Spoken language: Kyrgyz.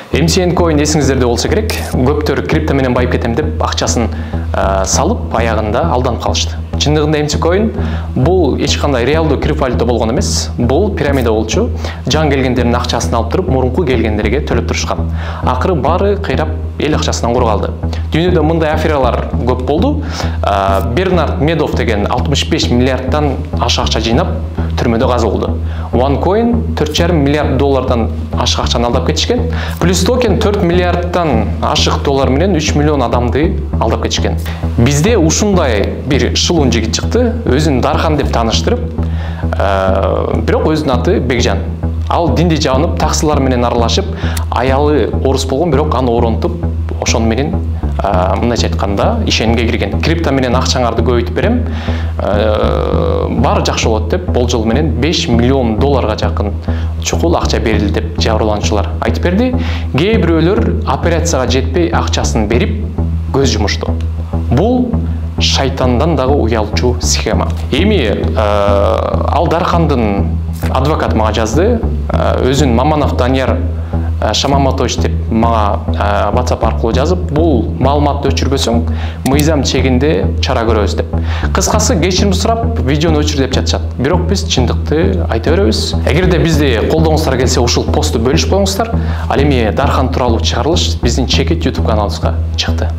MCN Coin эсиңиздерде болсо керек. Көптөр крипто менен байып кетем деп акчасын салып, аягында алданып калышты. Чындыгында MC Coin бул эч кандай реалдуу криптовалюта болгон эмес. Бул пирамида болчу. Жан келгендердин акчасын алып туруп, мурунку келгендерге төлөп турушкан. Акыры баары кыйрап эл акчасынан кур калды. Дүйнөдө мындай афералар көп болду. Бернард Медов деген 65 миллиардтан ашык акча жыйнап түрмөдө каза болду. OneCoin 4,5 миллиард доллардан ашык акчаны алдап кетишкен. Плюс токен 4 миллиардтан ашык доллар менен 3 миллион адамды алдап кетишкен. Бизде ушундай бир шылуун жигит чыкты, өзүн Дархан деп тааныштырып, бирок өзүнүн аты Бекжан. Ал динди жабынып, таксылар менен аралашып, аялы орус болгон, бирок аны оронтуп, ошону менен мындайча айтканда ишенимге кирген. Крипто менен акчаңарды көбөйтүп берем, баары жакшы болот деп болжол менен 5 миллион долларга жакын чукул акча берилди деп жабырлануучулар айтып берди. Кээ бирөөлөр операцияга жетпей акчасын берип көз жумушту. Бул шайтандан дагы уялчу схема. Эми ал Дархандын адвокаты мага жазды. Өзүн Маманов Данияр Шамаматович деп мага WhatsApp аркылуу жазып, бул маалыматты өчүрбөсөң, мыйзам чегинде чара көрөбүз деп. Кыскасы кечирим сурап, видеону өчүр деп жатышат. Бирок биз чындыкты айта беребиз. Эгерде бизди колдоңуздар келсе, ушул постту бөлүшүп коюңуздар. Ал эми Дархан тууралуу чыгарылыш биздин Чекит YouTube каналыбызга чыкты.